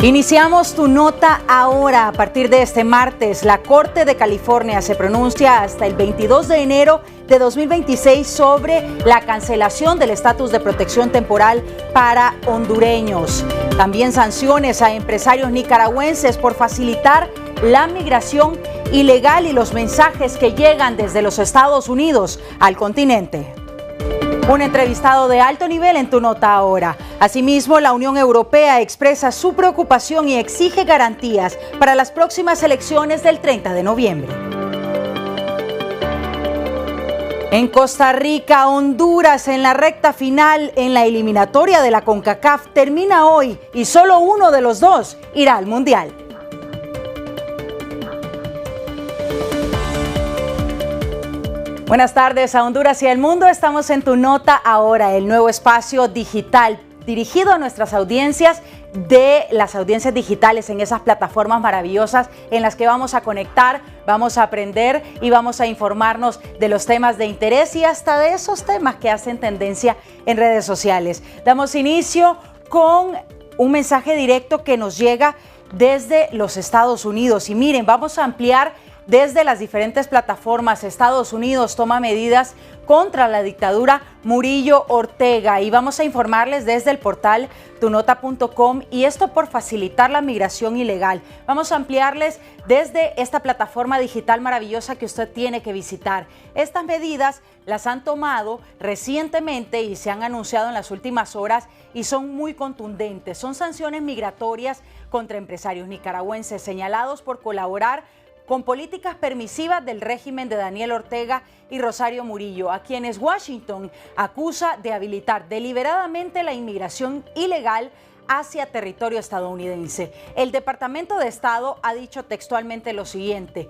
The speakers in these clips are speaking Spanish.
Iniciamos tu nota ahora. A partir de este martes, la Corte de California se pronuncia hasta el 22 de enero de 2026 sobre la cancelación del estatus de protección temporal para hondureños. También sanciones a empresarios nicaragüenses por facilitar la migración ilegal y los mensajes que llegan desde los Estados Unidos al continente. Un entrevistado de alto nivel en tu nota ahora. Asimismo, la Unión Europea expresa su preocupación y exige garantías para las próximas elecciones del 30 de noviembre. En Costa Rica, Honduras, en la recta final en la eliminatoria de la CONCACAF termina hoy y solo uno de los dos irá al Mundial. Buenas tardes a Honduras y al mundo. Estamos en tu nota ahora, el nuevo espacio digital dirigido a nuestras audiencias, de las audiencias digitales en esas plataformas maravillosas en las que vamos a conectar, vamos a aprender y vamos a informarnos de los temas de interés y hasta de esos temas que hacen tendencia en redes sociales. Damos inicio con un mensaje directo que nos llega desde los Estados Unidos y miren, vamos a ampliar desde las diferentes plataformas. Estados Unidos toma medidas contra la dictadura Murillo Ortega y vamos a informarles desde el portal tunota.com y esto por facilitar la migración ilegal. Vamos a ampliarles desde esta plataforma digital maravillosa que usted tiene que visitar. Estas medidas las han tomado recientemente y se han anunciado en las últimas horas y son muy contundentes. Son sanciones migratorias contra empresarios nicaragüenses señalados por colaborar con políticas permisivas del régimen de Daniel Ortega y Rosario Murillo, a quienes Washington acusa de habilitar deliberadamente la inmigración ilegal hacia territorio estadounidense. El Departamento de Estado ha dicho textualmente lo siguiente: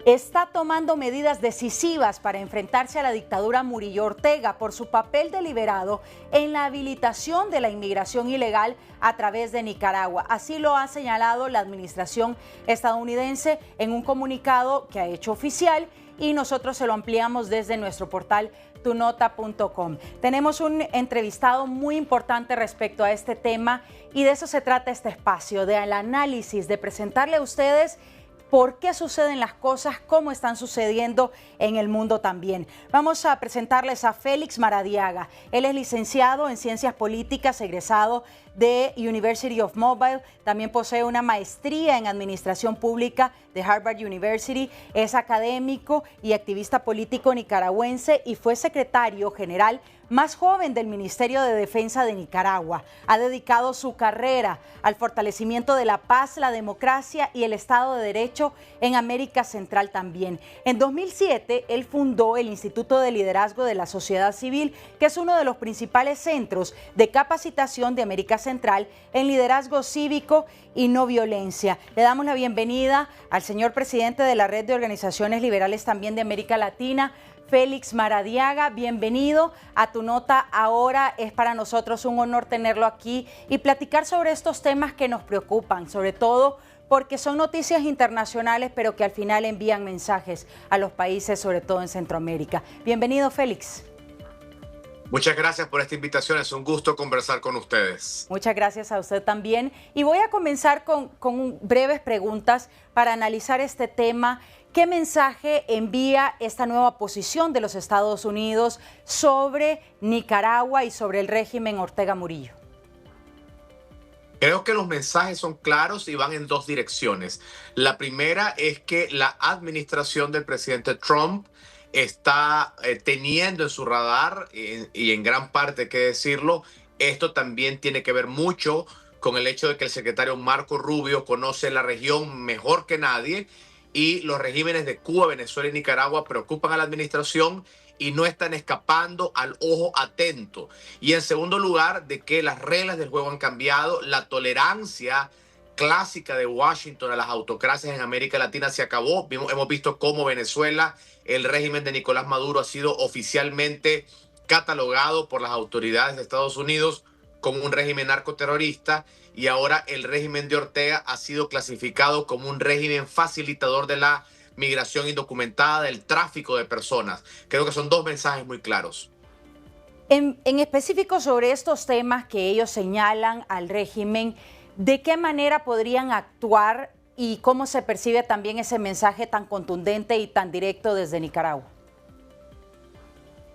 está tomando medidas decisivas para enfrentarse a la dictadura Murillo Ortega por su papel deliberado en la habilitación de la inmigración ilegal a través de Nicaragua. Así lo ha señalado la administración estadounidense en un comunicado que ha hecho oficial y nosotros se lo ampliamos desde nuestro portal tunota.com. Tenemos un entrevistado muy importante respecto a este tema y de eso se trata este espacio, del análisis, de presentarle a ustedes por qué suceden las cosas, cómo están sucediendo en el mundo también. Vamos a presentarles a Félix Maradiaga. Él es licenciado en Ciencias Políticas, egresado de University of Mobile. También posee una maestría en Administración Pública de Harvard University. Es académico y activista político nicaragüense y fue secretario general más joven del Ministerio de Defensa de Nicaragua. Ha dedicado su carrera al fortalecimiento de la paz, la democracia y el Estado de Derecho en América Central también. En 2007, él fundó el Instituto de Liderazgo de la Sociedad Civil, que es uno de los principales centros de capacitación de América Central en liderazgo cívico y no violencia. Le damos la bienvenida al señor presidente de la Red de Organizaciones Liberales también de América Latina, Félix Maradiaga. Bienvenido a tu nota ahora. Es para nosotros un honor tenerlo aquí y platicar sobre estos temas que nos preocupan, sobre todo porque son noticias internacionales, pero que al final envían mensajes a los países, sobre todo en Centroamérica. Bienvenido, Félix. Muchas gracias por esta invitación, es un gusto conversar con ustedes. Muchas gracias a usted también. Y voy a comenzar con breves preguntas para analizar este tema. ¿Qué mensaje envía esta nueva posición de los Estados Unidos sobre Nicaragua y sobre el régimen Ortega Murillo? Creo que los mensajes son claros y van en dos direcciones. La primera es que la administración del presidente Trump está teniendo en su radar, y en gran parte hay que decirlo, esto también tiene que ver mucho con el hecho de que el secretario Marco Rubio conoce la región mejor que nadie y los regímenes de Cuba, Venezuela y Nicaragua preocupan a la administración y no están escapando al ojo atento. Y en segundo lugar, de que las reglas del juego han cambiado, la tolerancia clásica de Washington a las autocracias en América Latina se acabó. Hemos visto cómo Venezuela, el régimen de Nicolás Maduro, ha sido oficialmente catalogado por las autoridades de Estados Unidos como un régimen narcoterrorista y ahora el régimen de Ortega ha sido clasificado como un régimen facilitador de la migración indocumentada, del tráfico de personas. Creo que son dos mensajes muy claros. En específico sobre estos temas que ellos señalan al régimen, ¿De qué manera podrían actuar y cómo se percibe también ese mensaje tan contundente y tan directo desde Nicaragua?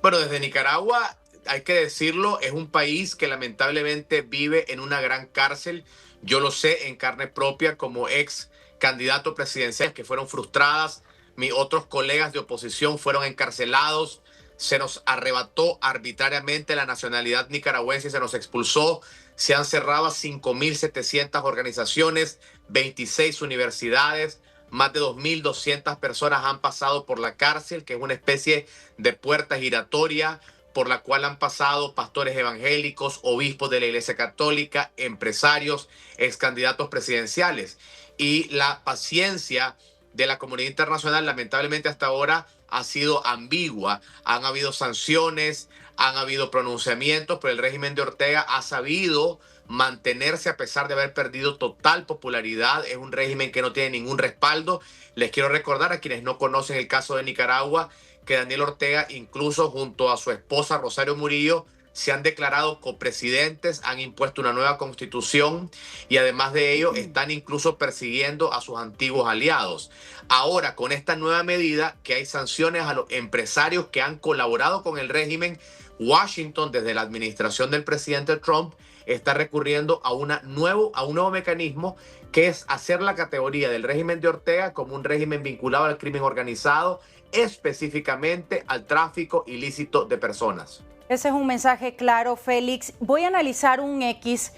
Bueno, desde Nicaragua, hay que decirlo, es un país que lamentablemente vive en una gran cárcel. Yo lo sé en carne propia como ex candidato presidencial que fueron frustradas. Mis otros colegas de oposición fueron encarcelados. Se nos arrebató arbitrariamente la nacionalidad nicaragüense y se nos expulsó. Se han cerrado 5.700 organizaciones, 26 universidades. Más de 2.200 personas han pasado por la cárcel, que es una especie de puerta giratoria por la cual han pasado pastores evangélicos, obispos de la Iglesia Católica, empresarios, ex candidatos presidenciales. Y la paciencia de la comunidad internacional, lamentablemente hasta ahora, ha sido ambigua. Han habido sanciones, han habido pronunciamientos, pero el régimen de Ortega ha sabido mantenerse a pesar de haber perdido total popularidad. Es un régimen que no tiene ningún respaldo. Les quiero recordar a quienes no conocen el caso de Nicaragua que Daniel Ortega, incluso junto a su esposa Rosario Murillo, se han declarado copresidentes, han impuesto una nueva constitución y además de ello están incluso persiguiendo a sus antiguos aliados. Ahora, con esta nueva medida que hay sanciones a los empresarios que han colaborado con el régimen, Washington, desde la administración del presidente Trump, está recurriendo a un nuevo mecanismo que es hacer la categoría del régimen de Ortega como un régimen vinculado al crimen organizado, específicamente al tráfico ilícito de personas. Ese es un mensaje claro, Félix. Voy a analizar un X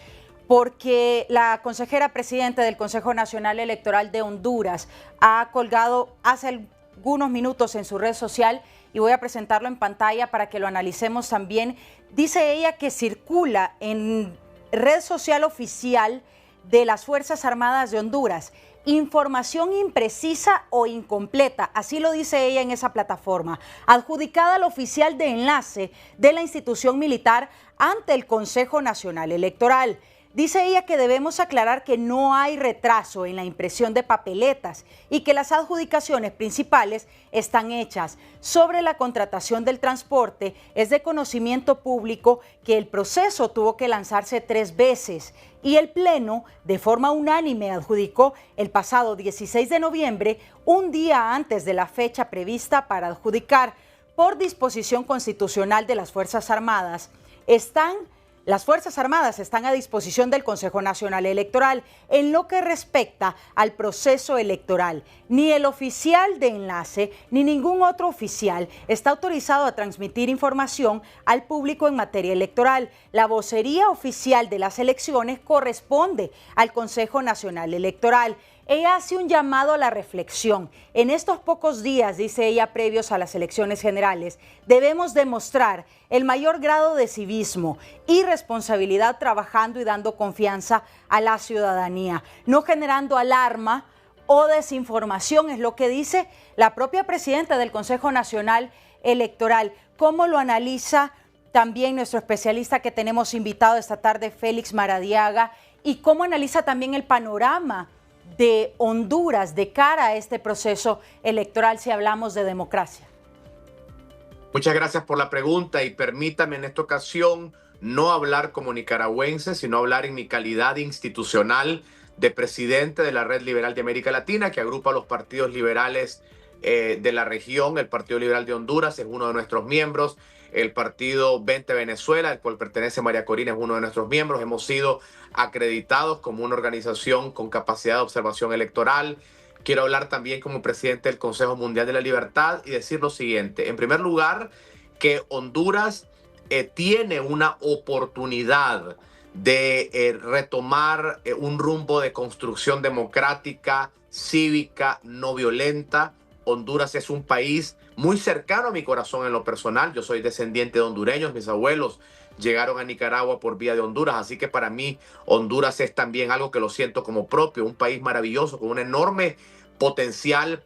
porque la consejera presidenta del Consejo Nacional Electoral de Honduras ha colgado hace algunos minutos en su red social y voy a presentarlo en pantalla para que lo analicemos también. Dice ella que circula en red social oficial de las Fuerzas Armadas de Honduras información imprecisa o incompleta, así lo dice ella en esa plataforma, adjudicada al oficial de enlace de la institución militar ante el Consejo Nacional Electoral. Dice ella que debemos aclarar que no hay retraso en la impresión de papeletas y que las adjudicaciones principales están hechas. Sobre la contratación del transporte, es de conocimiento público que el proceso tuvo que lanzarse 3 veces y el Pleno, de forma unánime, adjudicó el pasado 16 de noviembre, un día antes de la fecha prevista para adjudicar. Por disposición constitucional de las Fuerzas Armadas, las Fuerzas Armadas están a disposición del Consejo Nacional Electoral en lo que respecta al proceso electoral. Ni el oficial de enlace ni ningún otro oficial está autorizado a transmitir información al público en materia electoral. La vocería oficial de las elecciones corresponde al Consejo Nacional Electoral. Ella hace un llamado a la reflexión. En estos pocos días, dice ella, previos a las elecciones generales, debemos demostrar el mayor grado de civismo y responsabilidad trabajando y dando confianza a la ciudadanía, no generando alarma o desinformación, es lo que dice la propia presidenta del Consejo Nacional Electoral. ¿Cómo lo analiza también nuestro especialista que tenemos invitado esta tarde, Félix Maradiaga? ¿Y cómo analiza también el panorama de Honduras de cara a este proceso electoral si hablamos de democracia? Muchas gracias por la pregunta y permítame en esta ocasión no hablar como nicaragüense, sino hablar en mi calidad institucional de presidente de la Red Liberal de América Latina, que agrupa a los partidos liberales de la región. El Partido Liberal de Honduras es uno de nuestros miembros. El partido 20 Venezuela, al cual pertenece María Corina, es uno de nuestros miembros. Hemos sido acreditados como una organización con capacidad de observación electoral. Quiero hablar también como presidente del Consejo Mundial de la Libertad y decir lo siguiente. En primer lugar, que Honduras tiene una oportunidad de retomar un rumbo de construcción democrática, cívica, no violenta. Honduras es un país muy cercano a mi corazón en lo personal. Yo soy descendiente de hondureños, mis abuelos llegaron a Nicaragua por vía de Honduras, así que para mí Honduras es también algo que lo siento como propio, un país maravilloso con un enorme potencial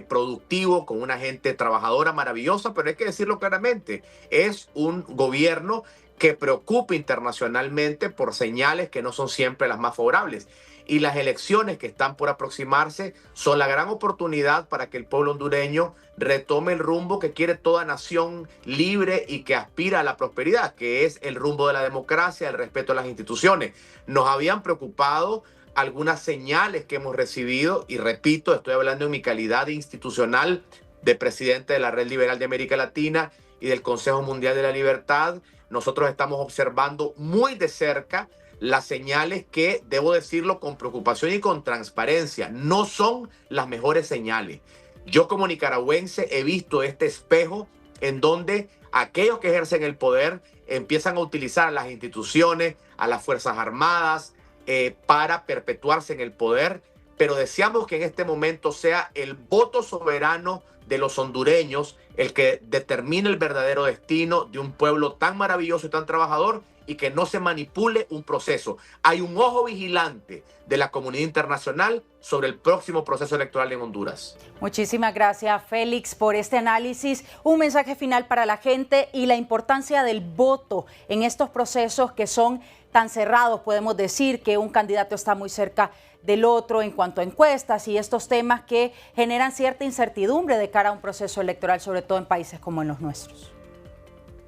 productivo, con una gente trabajadora maravillosa, pero hay que decirlo claramente, es un gobierno que preocupa internacionalmente por señales que no son siempre las más favorables. y las elecciones que están por aproximarse son la gran oportunidad para que el pueblo hondureño retome el rumbo que quiere toda nación libre y que aspira a la prosperidad, que es el rumbo de la democracia, el respeto a las instituciones. Nos habían preocupado algunas señales que hemos recibido, y repito, estoy hablando en mi calidad institucional de presidente de la Red Liberal de América Latina y del Consejo Mundial de la Libertad. Nosotros estamos observando muy de cerca las señales que, debo decirlo con preocupación y con transparencia, no son las mejores señales. Yo como nicaragüense he visto este espejo en donde aquellos que ejercen el poder empiezan a utilizar a las instituciones, a las Fuerzas Armadas, para perpetuarse en el poder, pero deseamos que en este momento sea el voto soberano de los hondureños el que determine el verdadero destino de un pueblo tan maravilloso y tan trabajador, y que no se manipule un proceso. Hay un ojo vigilante de la comunidad internacional sobre el próximo proceso electoral en Honduras. Muchísimas gracias, Félix, por este análisis. Un mensaje final para la gente y la importancia del voto en estos procesos que son tan cerrados. Podemos decir que un candidato está muy cerca del otro en cuanto a encuestas y estos temas que generan cierta incertidumbre de cara a un proceso electoral, sobre todo en países como en los nuestros.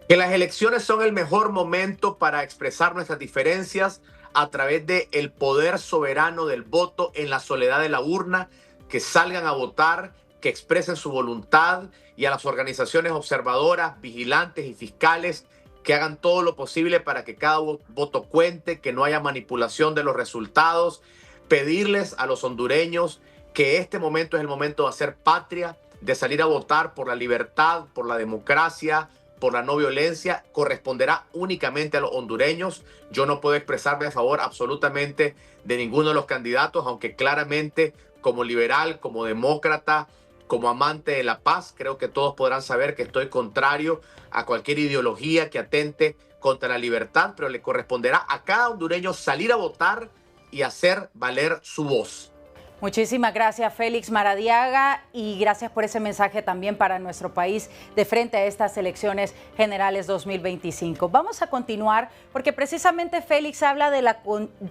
Que las elecciones son el mejor momento para expresar nuestras diferencias a través del poder soberano del voto en la soledad de la urna, que salgan a votar, que expresen su voluntad, y a las organizaciones observadoras, vigilantes y fiscales que hagan todo lo posible para que cada voto cuente, que no haya manipulación de los resultados. Pedirles a los hondureños que este momento es el momento de hacer patria, de salir a votar por la libertad, por la democracia, por la no violencia. Corresponderá únicamente a los hondureños. Yo no puedo expresarme a favor absolutamente de ninguno de los candidatos, aunque claramente como liberal, como demócrata, como amante de la paz, creo que todos podrán saber que estoy contrario a cualquier ideología que atente contra la libertad, pero le corresponderá a cada hondureño salir a votar y hacer valer su voz. Muchísimas gracias, Félix Maradiaga, y gracias por ese mensaje también para nuestro país de frente a estas elecciones generales 2025. Vamos a continuar porque precisamente Félix habla de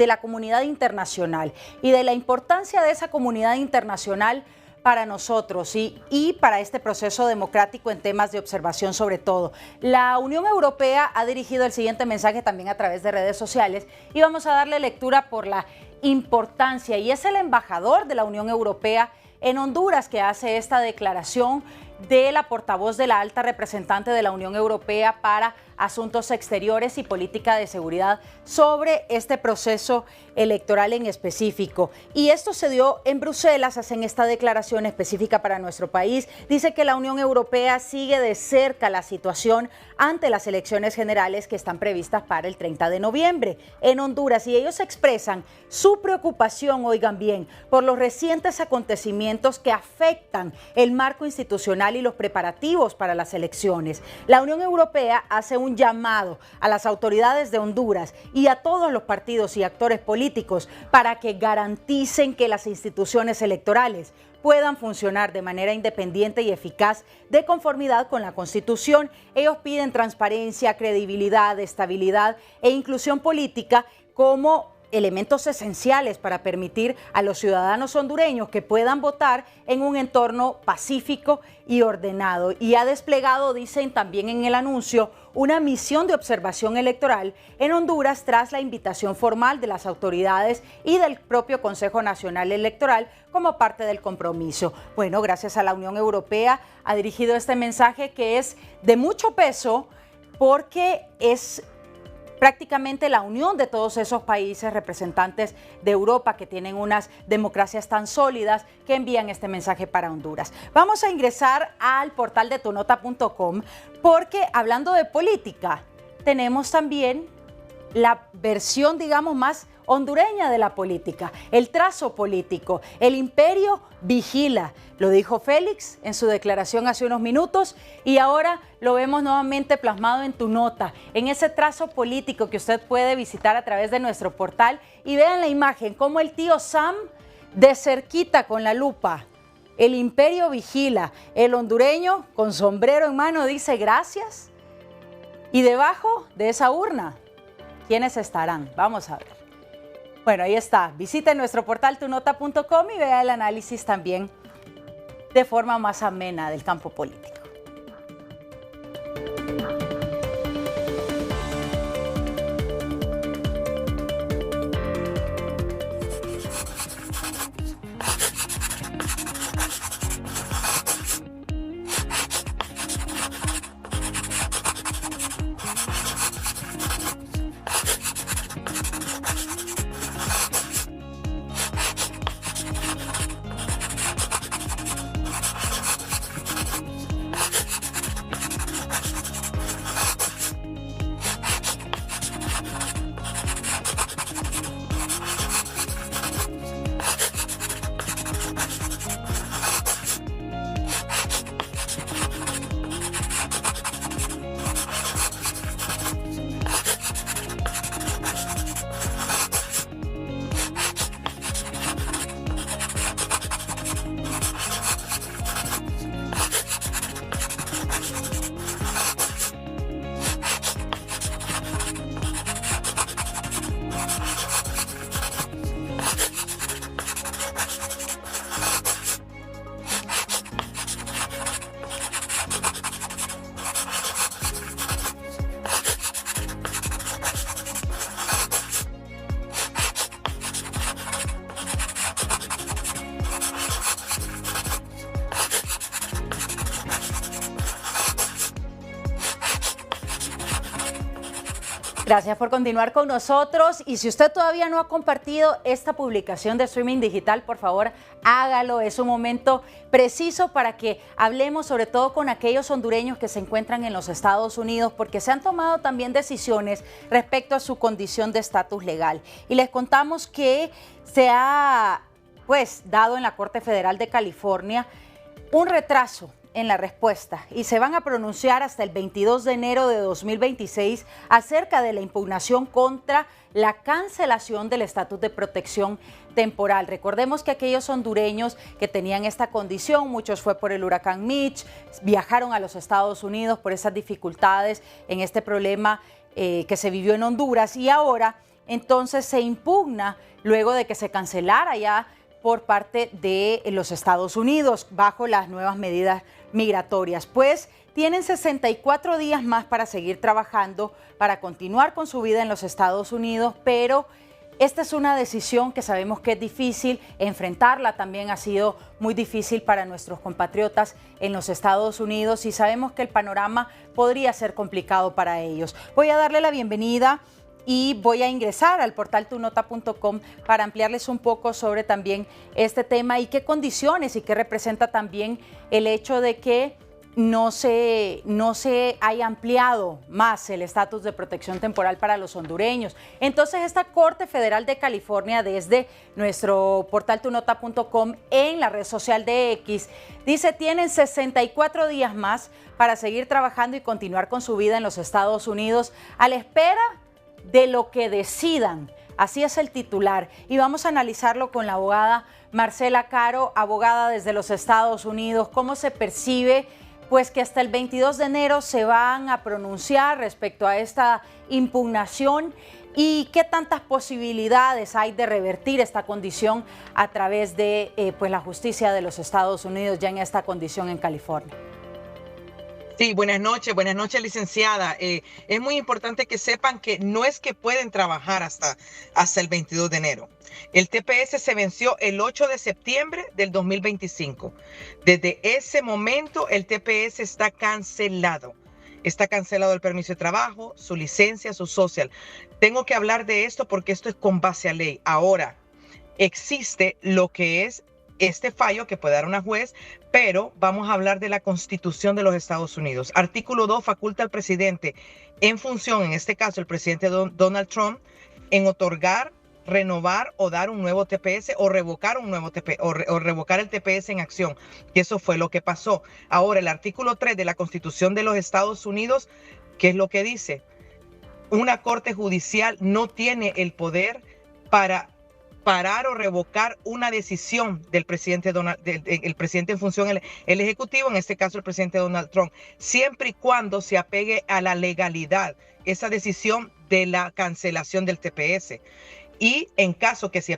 la comunidad internacional y de la importancia de esa comunidad internacional para nosotros y para este proceso democrático en temas de observación sobre todo. La Unión Europea ha dirigido el siguiente mensaje también a través de redes sociales y vamos a darle lectura por la importancia, y es el embajador de la Unión Europea en Honduras que hace esta declaración de la portavoz de la alta representante de la Unión Europea para Asuntos Exteriores y Política de Seguridad sobre este proceso electoral en específico. Y esto se dio en Bruselas, hacen esta declaración específica para nuestro país. Dice que la Unión Europea sigue de cerca la situación ante las elecciones generales que están previstas para el 30 de noviembre en Honduras, y ellos expresan su preocupación, oigan bien, por los recientes acontecimientos que afectan el marco institucional y los preparativos para las elecciones. La Unión Europea hace un llamado a las autoridades de Honduras y a todos los partidos y actores políticos para que garanticen que las instituciones electorales puedan funcionar de manera independiente y eficaz de conformidad con la Constitución. Ellos piden transparencia, credibilidad, estabilidad e inclusión política como elementos esenciales para permitir a los ciudadanos hondureños que puedan votar en un entorno pacífico y ordenado. Y ha desplegado, dicen también en el anuncio, una misión de observación electoral en Honduras tras la invitación formal de las autoridades y del propio Consejo Nacional Electoral como parte del compromiso. Bueno, gracias a la Unión Europea ha dirigido este mensaje que es de mucho peso porque es prácticamente la unión de todos esos países representantes de Europa que tienen unas democracias tan sólidas que envían este mensaje para Honduras. Vamos a ingresar al portal de tunota.com porque hablando de política, tenemos también la versión, digamos, más hondureña de la política, el trazo político. El imperio vigila, lo dijo Félix en su declaración hace unos minutos y ahora lo vemos nuevamente plasmado en Tu Nota, en ese trazo político que usted puede visitar a través de nuestro portal y vean la imagen, como el tío Sam de cerquita con la lupa. El imperio vigila, el hondureño con sombrero en mano dice gracias y debajo de esa urna, ¿quiénes estarán? Vamos a ver. Bueno, ahí está. Visite nuestro portal tunota.com y vea el análisis también de forma más amena del campo político. Gracias por continuar con nosotros y si usted todavía no ha compartido esta publicación de streaming digital, por favor hágalo. Es un momento preciso para que hablemos sobre todo con aquellos hondureños que se encuentran en los Estados Unidos porque se han tomado también decisiones respecto a su condición de estatus legal. Y les contamos que se ha dado en la Corte Federal de California un retraso en la respuesta y se van a pronunciar hasta el 22 de enero de 2026 acerca de la impugnación contra la cancelación del estatus de protección temporal. Recordemos que aquellos hondureños que tenían esta condición, muchos fue por el huracán Mitch, viajaron a los Estados Unidos por esas dificultades en este problema que se vivió en Honduras y ahora entonces se impugna luego de que se cancelara ya por parte de los Estados Unidos bajo las nuevas medidas migratorias. Pues tienen 64 días más para seguir trabajando, para continuar con su vida en los Estados Unidos, pero esta es una decisión que sabemos que es difícil, enfrentarla también ha sido muy difícil para nuestros compatriotas en los Estados Unidos y sabemos que el panorama podría ser complicado para ellos. Voy a darle la bienvenida y voy a ingresar al portal tunota.com para ampliarles un poco sobre también este tema y qué condiciones y qué representa también el hecho de que no se haya ampliado más el estatus de protección temporal para los hondureños. Entonces, esta Corte Federal de California, desde nuestro portal tunota.com en la red social de X, dice tienen 64 días más para seguir trabajando y continuar con su vida en los Estados Unidos a la espera de lo que decidan. Así es el titular y vamos a analizarlo con la abogada Marcela Caro, abogada desde los Estados Unidos. ¿Cómo se percibe? Pues que hasta el 22 de enero se van a pronunciar respecto a esta impugnación y qué tantas posibilidades hay de revertir esta condición a través de la justicia de los Estados Unidos ya en esta condición en California. Sí, buenas noches, licenciada. Es muy importante que sepan que no es que pueden trabajar hasta el 22 de enero. El TPS se venció el 8 de septiembre del 2025. Desde ese momento el TPS está cancelado. Está cancelado el permiso de trabajo, su licencia, su social. Tengo que hablar de esto porque esto es con base a ley. Ahora, existe lo que es este fallo que puede dar una juez, pero vamos a hablar de la Constitución de los Estados Unidos. Artículo 2 faculta al presidente en función, en este caso el presidente Donald Trump, en otorgar, renovar o dar un nuevo TPS o revocar un nuevo TPS o revocar el TPS en acción. Y eso fue lo que pasó. Ahora, el artículo 3 de la Constitución de los Estados Unidos, ¿qué es lo que dice? Una corte judicial no tiene el poder para parar o revocar una decisión del presidente el presidente en función, el ejecutivo, en este caso el presidente Donald Trump, siempre y cuando se apegue a la legalidad, esa decisión de la cancelación del TPS. Y en caso que se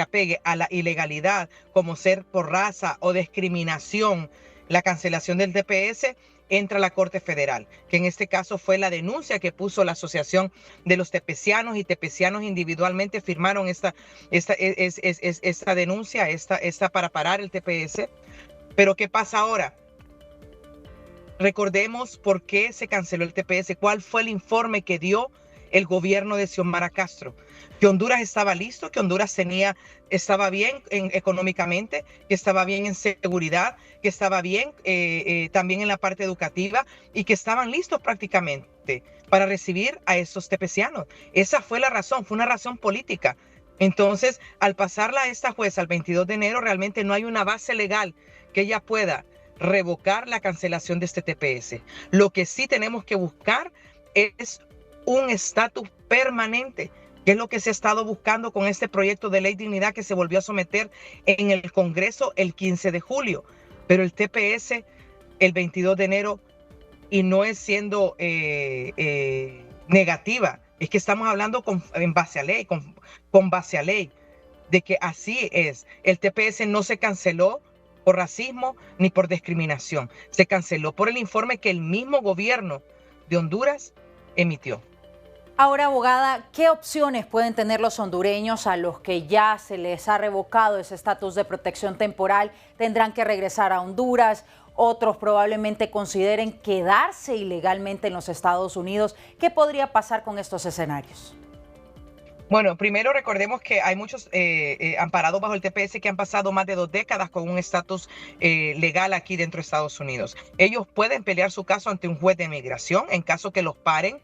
apegue a la ilegalidad, como ser por raza o discriminación, la cancelación del TPS entra a la Corte Federal, que en este caso fue la denuncia que puso la Asociación de los Tepecianos, y tepecianos individualmente firmaron esta denuncia, esta para parar el TPS. Pero ¿qué pasa ahora? Recordemos por qué se canceló el TPS, cuál fue el informe que dio el gobierno de Xiomara Castro, que Honduras estaba listo, que Honduras estaba bien económicamente, que estaba bien en seguridad, que estaba bien también en la parte educativa, y que estaban listos prácticamente para recibir a esos tepecianos. Esa fue la razón, fue una razón política. Entonces, al pasarla a esta jueza el 22 de enero, realmente no hay una base legal que ella pueda revocar la cancelación de este TPS. Lo que sí tenemos que buscar es un estatus permanente, que es lo que se ha estado buscando con este proyecto de ley dignidad que se volvió a someter en el Congreso el 15 de julio. Pero el TPS el 22 de enero, y no es siendo negativa, es que estamos hablando en base a ley, con base a ley, de que así es. El TPS no se canceló por racismo ni por discriminación. Se canceló por el informe que el mismo gobierno de Honduras emitió. Ahora, abogada, ¿qué opciones pueden tener los hondureños a los que ya se les ha revocado ese estatus de protección temporal? ¿Tendrán que regresar a Honduras? Otros probablemente consideren quedarse ilegalmente en los Estados Unidos. ¿Qué podría pasar con estos escenarios? Bueno, primero recordemos que hay muchos amparados bajo el TPS que han pasado más de 2 décadas con un estatus legal aquí dentro de Estados Unidos. Ellos pueden pelear su caso ante un juez de migración en caso que los paren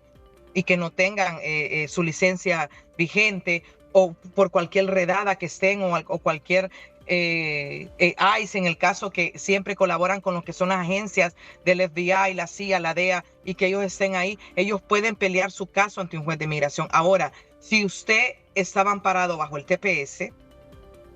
y que no tengan su licencia vigente, o por cualquier redada que estén, o cualquier ICE, en el caso que siempre colaboran con lo que son las agencias del FBI, la CIA, la DEA, y que ellos estén ahí. Ellos pueden pelear su caso ante un juez de migración. Ahora, si usted estaba amparado bajo el TPS,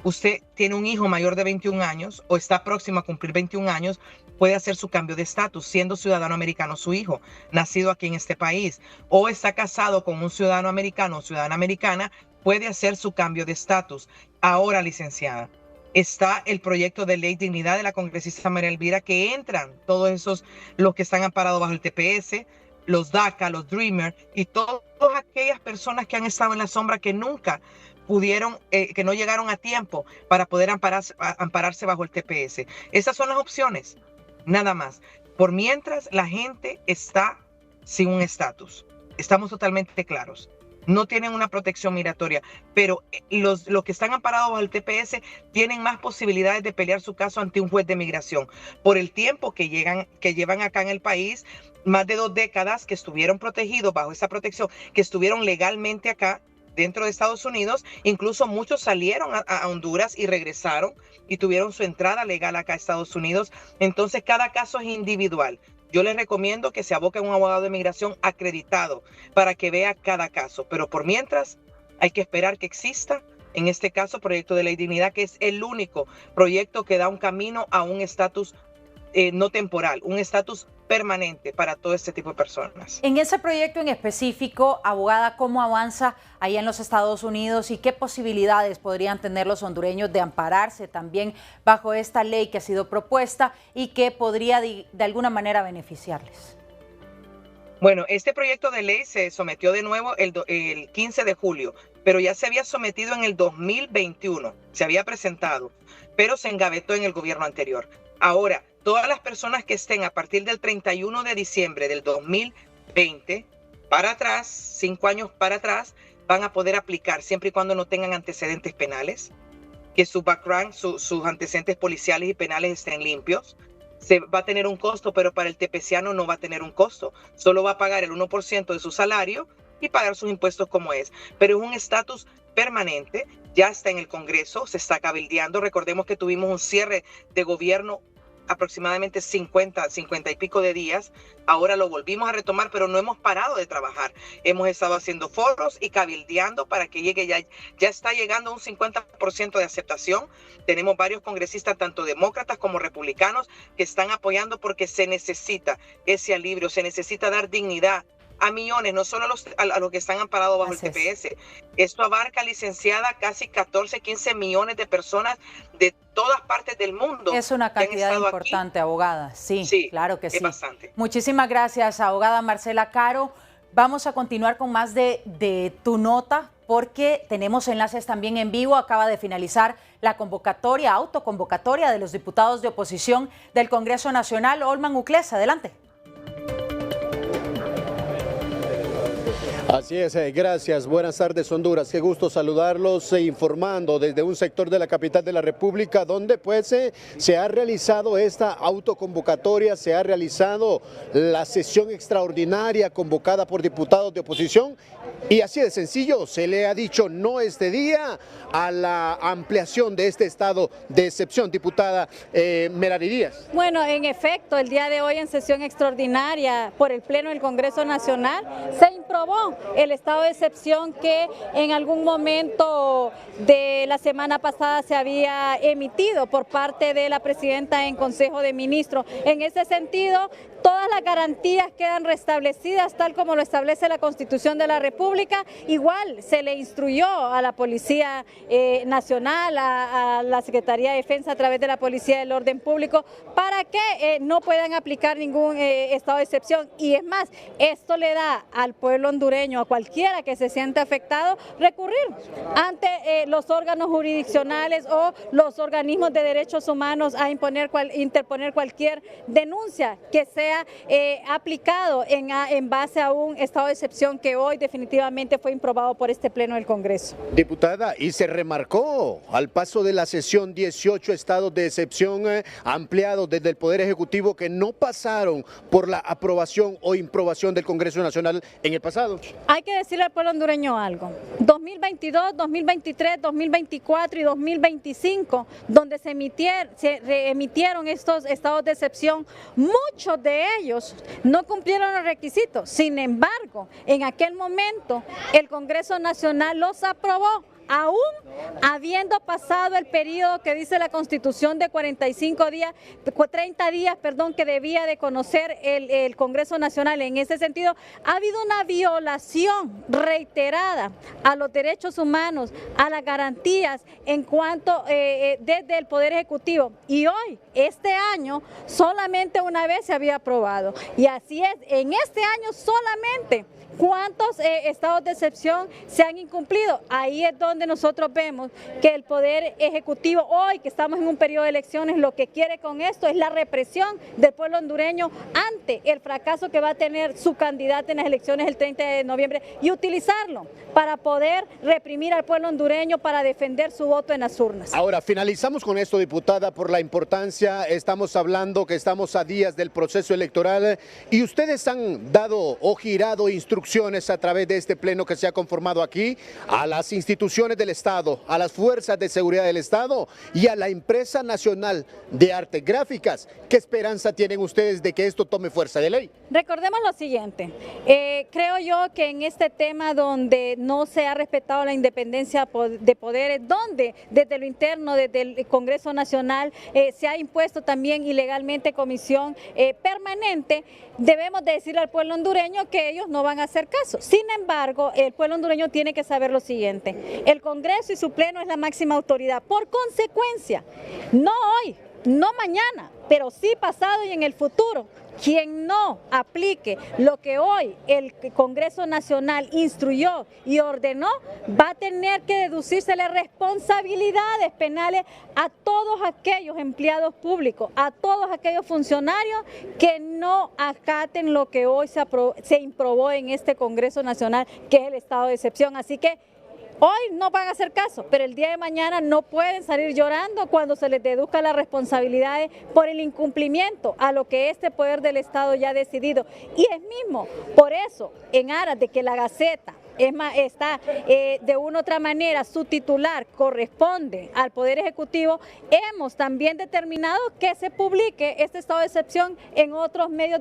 usted tiene un hijo mayor de 21 años o está próximo a cumplir 21 años, puede hacer su cambio de estatus siendo ciudadano americano su hijo, nacido aquí en este país, o está casado con un ciudadano americano o ciudadana americana, puede hacer su cambio de estatus. Ahora, licenciada, está el proyecto de ley dignidad de la congresista María Elvira, que entran todos esos, los que están amparados bajo el TPS, los DACA, los Dreamer, y todas aquellas personas que han estado en la sombra, que nunca pudieron, que no llegaron a tiempo para poder ampararse bajo el TPS. Esas son las opciones, nada más. Por mientras, la gente está sin un estatus. Estamos totalmente claros. No tienen una protección migratoria, pero los que están amparados bajo el TPS tienen más posibilidades de pelear su caso ante un juez de migración por el tiempo que llevan acá en el país, más de 2 décadas que estuvieron protegidos bajo esa protección, que estuvieron legalmente acá dentro de Estados Unidos. Incluso muchos salieron a Honduras y regresaron y tuvieron su entrada legal acá a Estados Unidos. Entonces, cada caso es individual. Yo les recomiendo que se aboque a un abogado de migración acreditado para que vea cada caso. Pero por mientras, hay que esperar que exista, en este caso, proyecto de ley dignidad, que es el único proyecto que da un camino a un estatus no temporal, un estatus permanente para todo este tipo de personas. En ese proyecto en específico, abogada, ¿cómo avanza allá en los Estados Unidos y qué posibilidades podrían tener los hondureños de ampararse también bajo esta ley que ha sido propuesta y que podría de alguna manera beneficiarles? Bueno, este proyecto de ley se sometió de nuevo el 15 de julio, pero ya se había sometido en el 2021, se había presentado, pero se engavetó en el gobierno anterior. Ahora, todas las personas que estén a partir del 31 de diciembre del 2020 para atrás, 5 años para atrás, van a poder aplicar siempre y cuando no tengan antecedentes penales, que su background, sus antecedentes policiales y penales estén limpios. Se va a tener un costo, pero para el tepeciano no va a tener un costo. Solo va a pagar el 1% de su salario y pagar sus impuestos como es. Pero es un estatus permanente, ya está en el Congreso, se está cabildeando. Recordemos que tuvimos un cierre de gobierno aproximadamente 50 y pico de días. Ahora lo volvimos a retomar, pero no hemos parado de trabajar. Hemos estado haciendo foros y cabildeando para que llegue, ya está llegando a un 50% de aceptación. Tenemos varios congresistas, tanto demócratas como republicanos, que están apoyando porque se necesita ese alivio, se necesita dar dignidad a millones, no solo a los que están amparados bajo el TPS. Esto abarca, licenciada, casi 14, 15 millones de personas de todas partes del mundo. Es una cantidad importante, abogada. Sí, claro que sí. Es bastante. Muchísimas gracias, abogada Marcela Caro. Vamos a continuar con más de tu nota, porque tenemos enlaces también en vivo. Acaba de finalizar la autoconvocatoria de los diputados de oposición del Congreso Nacional. Olman Uclés, adelante. Así es, gracias. Buenas tardes, Honduras. Qué gusto saludarlos informando desde un sector de la capital de la República donde pues se ha realizado esta autoconvocatoria, se ha realizado la sesión extraordinaria convocada por diputados de oposición y así de sencillo se le ha dicho no este día a la ampliación de este estado de excepción. Diputada Merari Díaz. Bueno, en efecto, el día de hoy en sesión extraordinaria por el Pleno del Congreso Nacional se improbó el estado de excepción que en algún momento de la semana pasada se había emitido por parte de la presidenta en Consejo de Ministros. En ese sentido, todas las garantías quedan restablecidas tal como lo establece la Constitución de la República. Igual se le instruyó a la Policía Nacional, a la Secretaría de Defensa a través de la Policía del Orden Público para que no puedan aplicar ningún estado de excepción. Y es más, esto le da al pueblo hondureño, a cualquiera que se sienta afectado, recurrir ante los órganos jurisdiccionales o los organismos de derechos humanos a interponer cualquier denuncia que sea aplicado en base a un estado de excepción que hoy definitivamente fue improbado por este Pleno del Congreso. Diputada, y se remarcó al paso de la sesión 18 estados de excepción ampliados desde el Poder Ejecutivo que no pasaron por la aprobación o improbación del Congreso Nacional en el pasado. Hay que decirle al pueblo hondureño algo. 2022, 2023, 2024 y 2025, donde se emitieron estos estados de excepción, muchos de ellos no cumplieron los requisitos. Sin embargo, en aquel momento el Congreso Nacional los aprobó, aún habiendo pasado el periodo que dice la Constitución de 30 días, que debía de conocer el Congreso Nacional. En ese sentido, ha habido una violación reiterada a los derechos humanos, a las garantías en cuanto desde el Poder Ejecutivo. Y hoy, este año, solamente una vez se había aprobado. Y así es, en este año solamente, ¿cuántos estados de excepción se han incumplido? Ahí es donde nosotros vemos que el Poder Ejecutivo, hoy que estamos en un periodo de elecciones, lo que quiere con esto es la represión del pueblo hondureño ante el fracaso que va a tener su candidato en las elecciones el 30 de noviembre y utilizarlo para poder reprimir al pueblo hondureño para defender su voto en las urnas. Ahora, finalizamos con esto, diputada, por la importancia. Estamos hablando que estamos a días del proceso electoral y ustedes han dado o girado instrucciones a través de este pleno que se ha conformado aquí a las instituciones del Estado, a las fuerzas de seguridad del Estado y a la empresa nacional de artes gráficas. ¿Qué esperanza tienen ustedes de que esto tome fuerza de ley? Recordemos lo siguiente, creo yo que en este tema donde no se ha respetado la independencia de poderes, donde desde lo interno, desde el Congreso Nacional, se ha impuesto también ilegalmente comisión permanente, debemos de decirle al pueblo hondureño que ellos no van a hacer caso. Sin embargo, el pueblo hondureño tiene que saber lo siguiente, el Congreso y su pleno es la máxima autoridad. Por consecuencia, no hoy, no mañana, pero sí pasado y en el futuro, quien no aplique lo que hoy el Congreso Nacional instruyó y ordenó, va a tener que deducírsele responsabilidades penales a todos aquellos empleados públicos, a todos aquellos funcionarios que no acaten lo que hoy se improbó en este Congreso Nacional, que es el estado de excepción. Así que hoy no van a hacer caso, pero el día de mañana no pueden salir llorando cuando se les deduzca las responsabilidades por el incumplimiento a lo que este poder del Estado ya ha decidido. Y es mismo, por eso, en aras de que la Gaceta está de una u otra manera, su titular corresponde al Poder Ejecutivo, hemos también determinado que se publique este estado de excepción en otros medios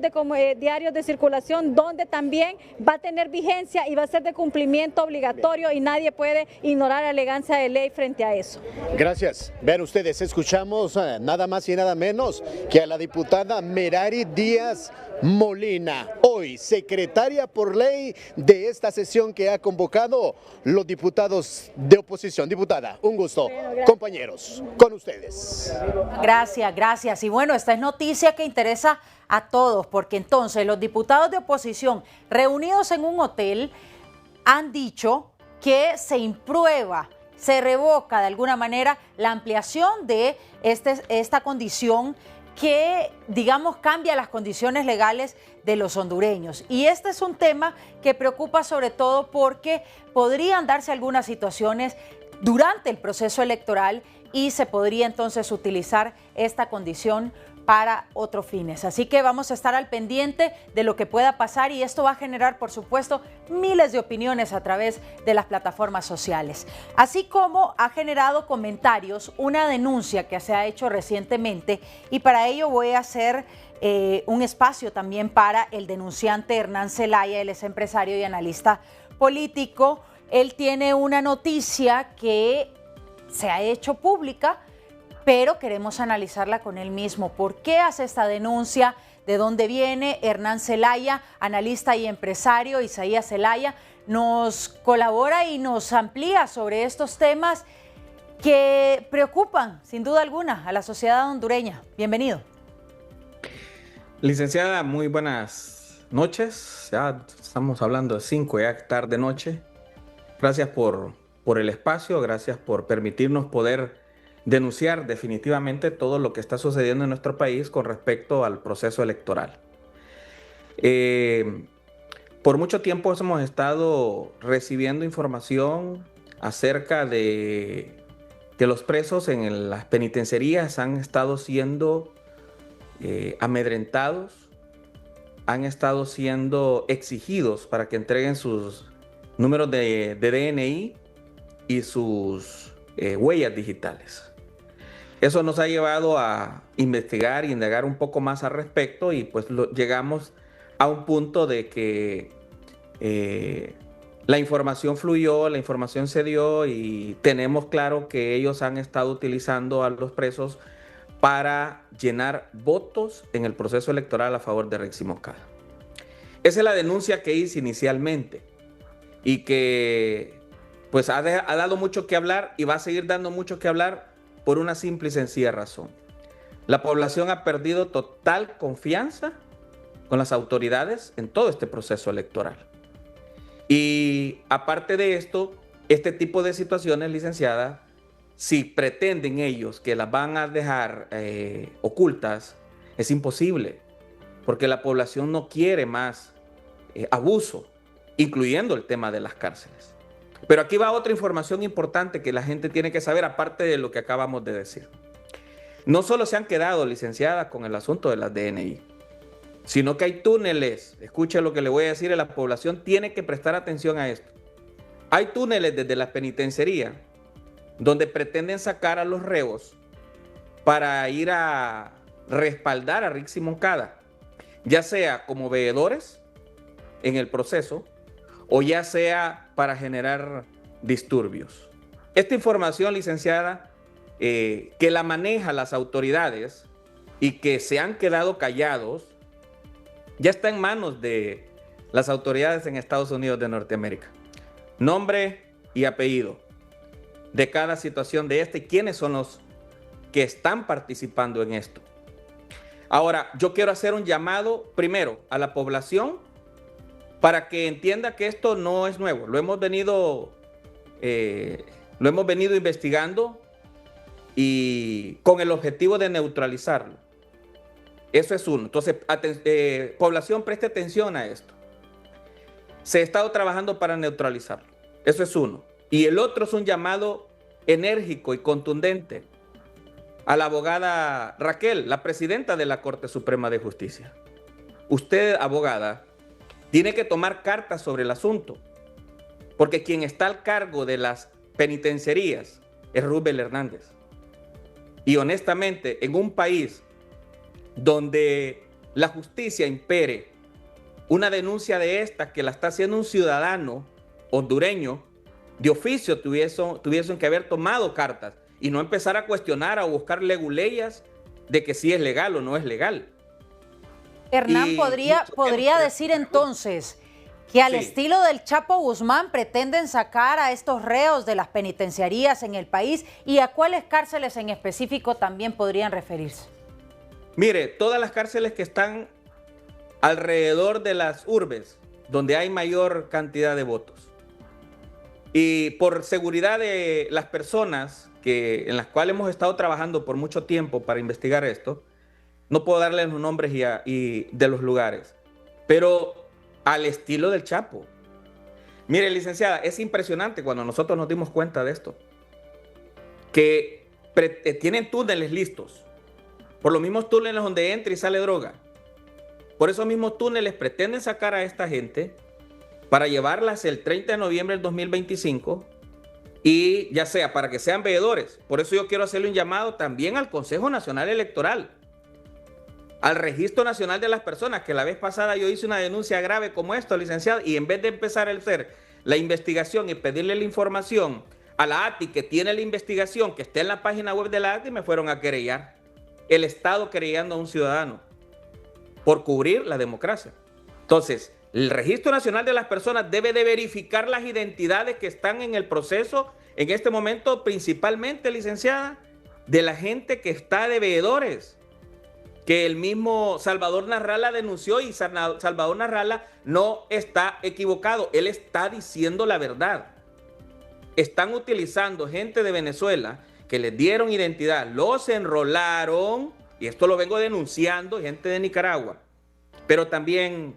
diarios de circulación, donde también va a tener vigencia y va a ser de cumplimiento obligatorio y nadie puede ignorar la elegancia de ley frente a eso. Gracias. Vean ustedes, escuchamos nada más y nada menos que a la diputada Merari Díaz Molina, hoy secretaria por ley de esta sesión que ha convocado los diputados de oposición. Diputada, un gusto. Compañeros, con ustedes. Gracias, gracias. Y bueno, esta es noticia que interesa a todos, porque entonces los diputados de oposición reunidos en un hotel han dicho que se imprueba, se revoca de alguna manera la ampliación de esta condición que, digamos, cambia las condiciones legales de los hondureños. Y este es un tema que preocupa sobre todo porque podrían darse algunas situaciones durante el proceso electoral y se podría entonces utilizar esta condición para otros fines. Así que vamos a estar al pendiente de lo que pueda pasar y esto va a generar, por supuesto, miles de opiniones a través de las plataformas sociales. Así como ha generado comentarios una denuncia que se ha hecho recientemente y para ello voy a hacer un espacio también para el denunciante Hernán Zelaya. Él es empresario y analista político. Él tiene una noticia que se ha hecho pública, pero queremos analizarla con él mismo. ¿Por qué hace esta denuncia? ¿De dónde viene? Hernán Zelaya, analista y empresario. Isaías Zelaya nos colabora y nos amplía sobre estos temas que preocupan, sin duda alguna, a la sociedad hondureña. Bienvenido. Licenciada, muy buenas noches. Ya estamos hablando de 5, ya tarde noche. Gracias por el espacio, gracias por permitirnos poder denunciar definitivamente todo lo que está sucediendo en nuestro país con respecto al proceso electoral. Por mucho tiempo hemos estado recibiendo información acerca de que los presos en las penitenciarías han estado siendo amedrentados, han estado siendo exigidos para que entreguen sus números de DNI y sus huellas digitales. Eso nos ha llevado a investigar y indagar un poco más al respecto y pues llegamos a un punto de que la información fluyó, la información se dio y tenemos claro que ellos han estado utilizando a los presos para llenar votos en el proceso electoral a favor de Rexy Moncada. Esa es la denuncia que hice inicialmente y que pues ha dado mucho que hablar y va a seguir dando mucho que hablar por una simple y sencilla razón. La población ha perdido total confianza con las autoridades en todo este proceso electoral. Y aparte de esto, este tipo de situaciones, licenciada, si pretenden ellos que las van a dejar ocultas, es imposible, porque la población no quiere más abuso, incluyendo el tema de las cárceles. Pero aquí va otra información importante que la gente tiene que saber, aparte de lo que acabamos de decir. No solo se han quedado, licenciada, con el asunto de las DNI, sino que hay túneles. Escuche lo que le voy a decir, a la población tiene que prestar atención a esto. Hay túneles desde la penitenciaría donde pretenden sacar a los reos para ir a respaldar a Rexy Moncada, ya sea como veedores en el proceso o ya sea para generar disturbios. Esta información, licenciada, que la manejan las autoridades y que se han quedado callados, ya está en manos de las autoridades en Estados Unidos de Norteamérica. Nombre y apellido de cada situación de y quiénes son los que están participando en esto. Ahora, yo quiero hacer un llamado primero a la población para que entienda que esto no es nuevo. Lo hemos venido investigando y con el objetivo de neutralizarlo. Eso es uno. Entonces, población, preste atención a esto. Se ha estado trabajando para neutralizarlo. Eso es uno. Y el otro es un llamado enérgico y contundente a la abogada Raquel, la presidenta de la Corte Suprema de Justicia. Usted, abogada, tiene que tomar cartas sobre el asunto, porque quien está al cargo de las penitenciarías es Rubén Hernández. Y honestamente, en un país donde la justicia impere, una denuncia de esta que la está haciendo un ciudadano hondureño, de oficio tuviesen que haber tomado cartas y no empezar a cuestionar o buscar leguleyas de que si es legal o no es legal. Hernán, podría decir entonces que al estilo del Chapo Guzmán pretenden sacar a estos reos de las penitenciarías en el país, y a cuáles cárceles en específico también podrían referirse. Mire, todas las cárceles que están alrededor de las urbes, donde hay mayor cantidad de votos. Y por seguridad de las personas en las cuales hemos estado trabajando por mucho tiempo para investigar esto, no puedo darles los nombres y de los lugares, pero al estilo del Chapo. Mire, licenciada, es impresionante cuando nosotros nos dimos cuenta de esto, que tienen túneles listos, por los mismos túneles donde entra y sale droga. Por esos mismos túneles pretenden sacar a esta gente para llevarlas el 30 de noviembre del 2025 y ya sea para que sean veedores. Por eso yo quiero hacerle un llamado también al Consejo Nacional Electoral, al Registro Nacional de las Personas, que la vez pasada yo hice una denuncia grave como esto, licenciado, y en vez de empezar a hacer la investigación y pedirle la información a la ATI, que tiene la investigación, que está en la página web de la ATI, me fueron a querellar. El Estado querellando a un ciudadano por cubrir la democracia. Entonces, el Registro Nacional de las Personas debe de verificar las identidades que están en el proceso en este momento, principalmente, licenciada, de la gente que está de veedores, que el mismo Salvador Narrala denunció, y Salvador Narrala no está equivocado, él está diciendo la verdad. Están utilizando gente de Venezuela que les dieron identidad, los enrolaron, y esto lo vengo denunciando, gente de Nicaragua, pero también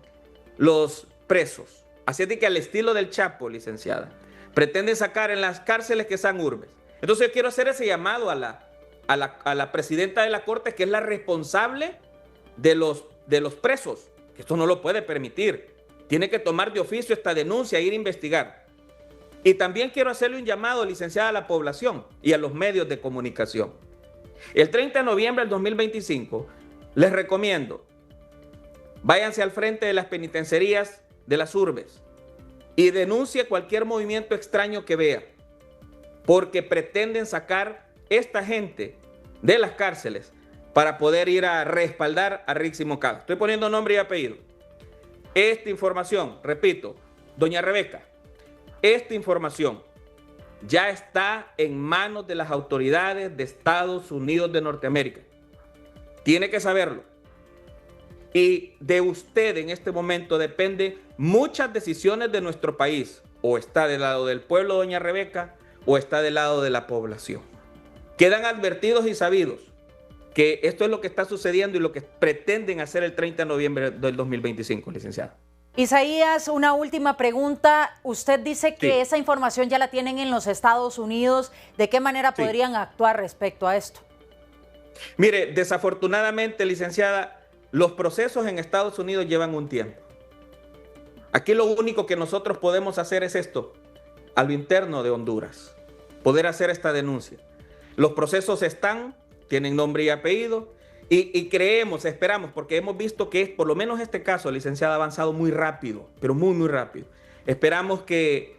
los presos. Así es de que al estilo del Chapo, licenciada, pretenden sacar en las cárceles que sean urbes. Entonces yo quiero hacer ese llamado a la presidenta de la Corte, que es la responsable de los presos, que esto no lo puede permitir. Tiene que tomar de oficio esta denuncia e ir a investigar. Y también quiero hacerle un llamado, licenciada, a la población y a los medios de comunicación. El 30 de noviembre del 2025, les recomiendo, váyanse al frente de las penitenciarías de las urbes y denuncie cualquier movimiento extraño que vea, porque pretenden sacar esta gente de las cárceles para poder ir a respaldar a Rixi Moncada. Estoy poniendo nombre y apellido. Esta información, repito, doña Rebeca, esta información ya está en manos de las autoridades de Estados Unidos de Norteamérica. Tiene que saberlo. Y de usted en este momento depende muchas decisiones de nuestro país. O está del lado del pueblo, doña Rebeca, o está del lado de la población. Quedan advertidos y sabidos que esto es lo que está sucediendo y lo que pretenden hacer el 30 de noviembre del 2025, licenciada. Isaías, una última pregunta. Usted dice que esa información ya la tienen en los Estados Unidos. ¿De qué manera podrían actuar respecto a esto? Mire, desafortunadamente, licenciada, los procesos en Estados Unidos llevan un tiempo. Aquí lo único que nosotros podemos hacer es esto, a lo interno de Honduras, poder hacer esta denuncia. Los procesos tienen nombre y apellido, y creemos, esperamos, porque hemos visto que por lo menos este caso, licenciada, ha avanzado muy rápido, pero muy, muy rápido. Esperamos que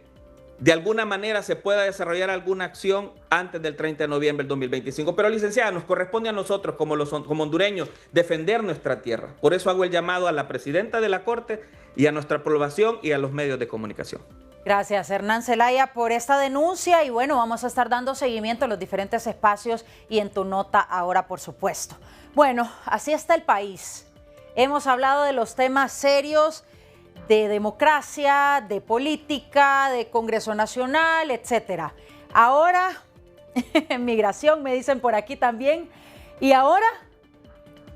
de alguna manera se pueda desarrollar alguna acción antes del 30 de noviembre del 2025. Pero, licenciada, nos corresponde a nosotros como hondureños defender nuestra tierra. Por eso hago el llamado a la presidenta de la Corte y a nuestra población y a los medios de comunicación. Gracias, Hernán Zelaya, por esta denuncia, y bueno, vamos a estar dando seguimiento en los diferentes espacios y en tu nota ahora, por supuesto. Bueno, así está el país. Hemos hablado de los temas serios de democracia, de política, de Congreso Nacional, etcétera. Ahora, migración, me dicen por aquí también. Y ahora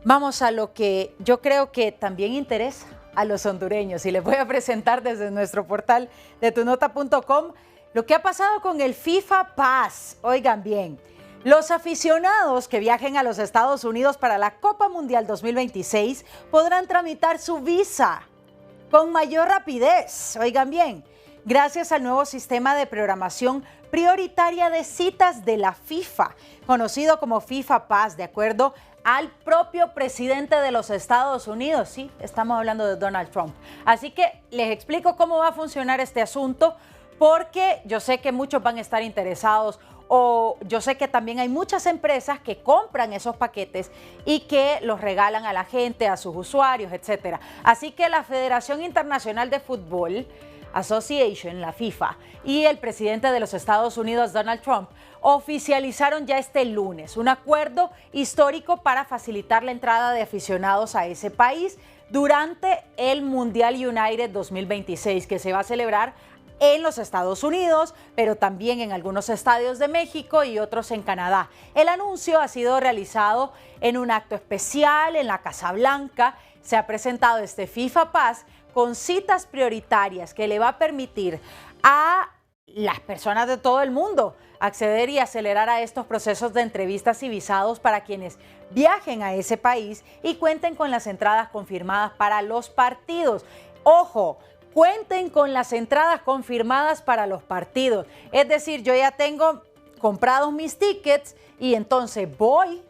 vamos a lo que yo creo que también interesa a los hondureños, y les voy a presentar desde nuestro portal de tunota.com lo que ha pasado con el FIFA Pass. Oigan bien, los aficionados que viajen a los Estados Unidos para la Copa Mundial 2026 podrán tramitar su visa con mayor rapidez. Oigan bien, gracias al nuevo sistema de programación prioritaria de citas de la FIFA, conocido como FIFA Pass, de acuerdo al propio presidente de los Estados Unidos. Sí, estamos hablando de Donald Trump. Así que les explico cómo va a funcionar este asunto, porque yo sé que muchos van a estar interesados. o yo sé que también hay muchas empresas que compran esos paquetes y que los regalan a la gente, a sus usuarios, etcétera. Así que la Federación Internacional de Fútbol Association, la FIFA, y el presidente de los Estados Unidos, Donald Trump, oficializaron ya este lunes un acuerdo histórico para facilitar la entrada de aficionados a ese país durante el Mundial United 2026, que se va a celebrar en los Estados Unidos, pero también en algunos estadios de México y otros en Canadá. El anuncio ha sido realizado en un acto especial en la Casa Blanca. Se ha presentado este FIFA Pass con citas prioritarias que le va a permitir a las personas de todo el mundo acceder y acelerar a estos procesos de entrevistas y visados para quienes viajen a ese país y cuenten con las entradas confirmadas para los partidos. ¡Ojo! Cuenten con las entradas confirmadas para los partidos. Es decir, yo ya tengo comprados mis tickets y entonces voy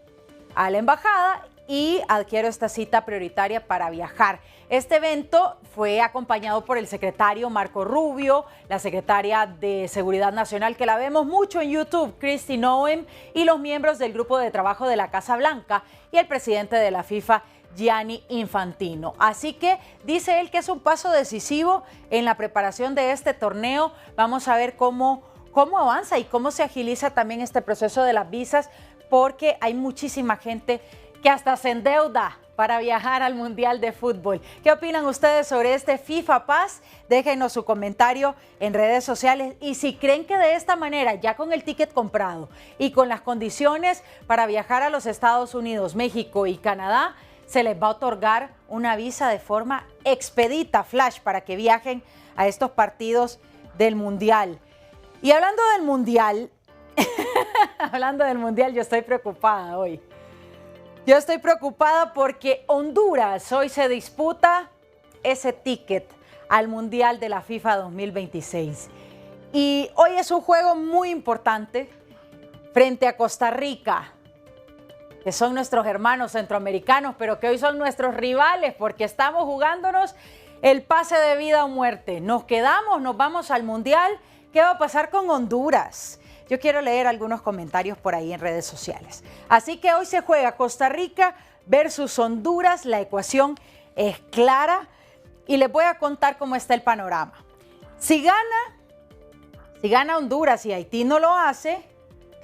a la embajada y adquiero esta cita prioritaria para viajar. Este evento fue acompañado por el secretario Marco Rubio, la secretaria de Seguridad Nacional, que la vemos mucho en YouTube, Kristi Noem, y los miembros del grupo de trabajo de la Casa Blanca y el presidente de la FIFA, Gianni Infantino. Así que dice él que es un paso decisivo en la preparación de este torneo. Vamos a ver cómo avanza y cómo se agiliza también este proceso de las visas, porque hay muchísima gente que hasta se endeuda para viajar al Mundial de Fútbol. ¿Qué opinan ustedes sobre este FIFA Pass? Déjenos su comentario en redes sociales y si creen que de esta manera, ya con el ticket comprado y con las condiciones para viajar a los Estados Unidos, México y Canadá, se les va a otorgar una visa de forma expedita, flash, para que viajen a estos partidos del Mundial. Y hablando del Mundial, yo estoy preocupada hoy. Yo estoy preocupada porque Honduras hoy se disputa ese ticket al Mundial de la FIFA 2026. Y hoy es un juego muy importante frente a Costa Rica, que son nuestros hermanos centroamericanos, pero que hoy son nuestros rivales porque estamos jugándonos el pase de vida o muerte. Nos quedamos, nos vamos al Mundial. ¿Qué va a pasar con Honduras? Yo quiero leer algunos comentarios por ahí en redes sociales. Así que hoy se juega Costa Rica versus Honduras. La ecuación es clara y les voy a contar cómo está el panorama. Si gana Honduras y Haití no lo hace,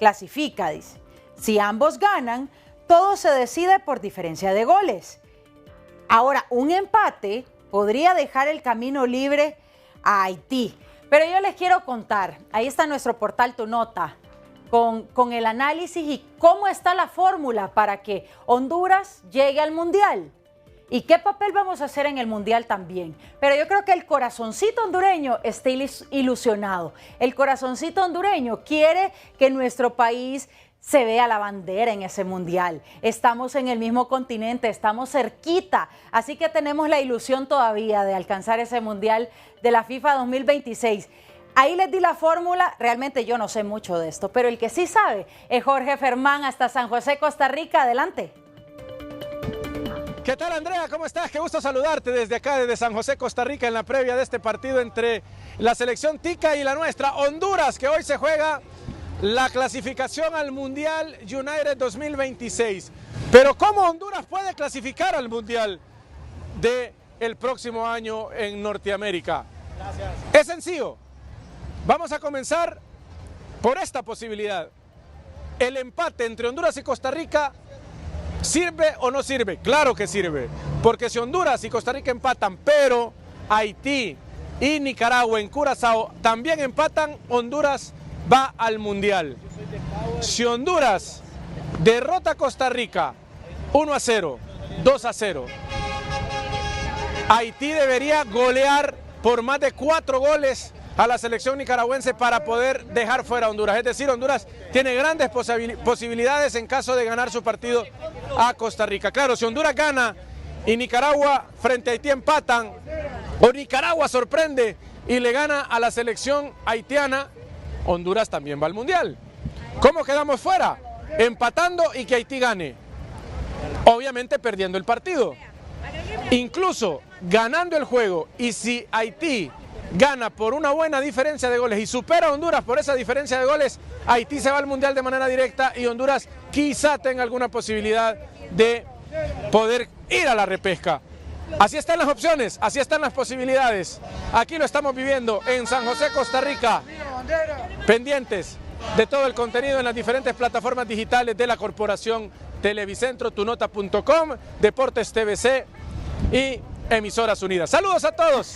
clasifica, dice. Si ambos ganan, todo se decide por diferencia de goles. Ahora, un empate podría dejar el camino libre a Haití. Pero yo les quiero contar, ahí está nuestro portal Tu Nota, con el análisis y cómo está la fórmula para que Honduras llegue al Mundial. Y qué papel vamos a hacer en el Mundial también. Pero yo creo que el corazoncito hondureño está ilusionado. El corazoncito hondureño quiere que nuestro país se vea la bandera en ese Mundial. Estamos en el mismo continente, estamos cerquita, así que tenemos la ilusión todavía de alcanzar ese Mundial de la FIFA 2026. Ahí les di la fórmula, realmente yo no sé mucho de esto, pero el que sí sabe es Jorge Fermán hasta San José, Costa Rica. Adelante. ¿Qué tal, Andrea? ¿Cómo estás? Qué gusto saludarte desde acá, desde San José, Costa Rica, en la previa de este partido entre la selección tica y la nuestra, Honduras, que hoy se juega la clasificación al Mundial United 2026. Pero ¿cómo Honduras puede clasificar al Mundial del próximo año en Norteamérica? Gracias. Es sencillo. Vamos a comenzar por esta posibilidad. El empate entre Honduras y Costa Rica, ¿sirve o no sirve? Claro que sirve, porque si Honduras y Costa Rica empatan, pero Haití y Nicaragua en Curazao también empatan, Honduras va al Mundial. Si Honduras derrota a Costa Rica 1-0, 2-0, Haití debería golear por más de 4 goles a la selección nicaragüense para poder dejar fuera a Honduras. Es decir, Honduras tiene grandes posibilidades en caso de ganar su partido a Costa Rica. Claro, si Honduras gana y Nicaragua frente a Haití empatan, o Nicaragua sorprende y le gana a la selección haitiana, Honduras también va al Mundial. ¿Cómo quedamos fuera? Empatando y que Haití gane. Obviamente perdiendo el partido. Incluso ganando el juego, y si Haití gana por una buena diferencia de goles y supera a Honduras por esa diferencia de goles, Haití se va al Mundial de manera directa y Honduras quizá tenga alguna posibilidad de poder ir a la repesca. Así están las opciones, así están las posibilidades. Aquí lo estamos viviendo en San José, Costa Rica. Pendientes de todo el contenido en las diferentes plataformas digitales de la Corporación Televicentro, tunota.com, Deportes TVC y Emisoras Unidas. Saludos a todos.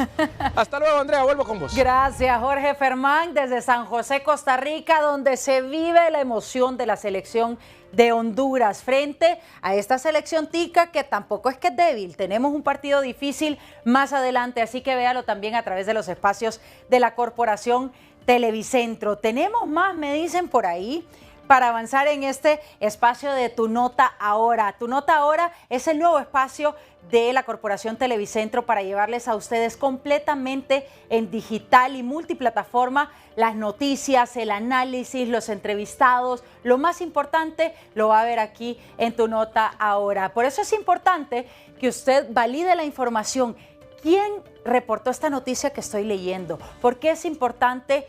Hasta luego, Andrea, vuelvo con vos. Gracias, Jorge Fermán, desde San José, Costa Rica, donde se vive la emoción de la selección de Honduras frente a esta selección tica que tampoco es que es débil. Tenemos un partido difícil más adelante, así que véalo también a través de los espacios de la Corporación Televicentro. Tenemos más, me dicen por ahí, para avanzar en este espacio de Tu Nota Ahora. Tu Nota Ahora es el nuevo espacio de la Corporación Televicentro para llevarles a ustedes completamente en digital y multiplataforma las noticias, el análisis, los entrevistados. Lo más importante lo va a ver aquí en Tu Nota Ahora. Por eso es importante que usted valide la información. ¿Quién reportó esta noticia que estoy leyendo? ¿Por qué es importante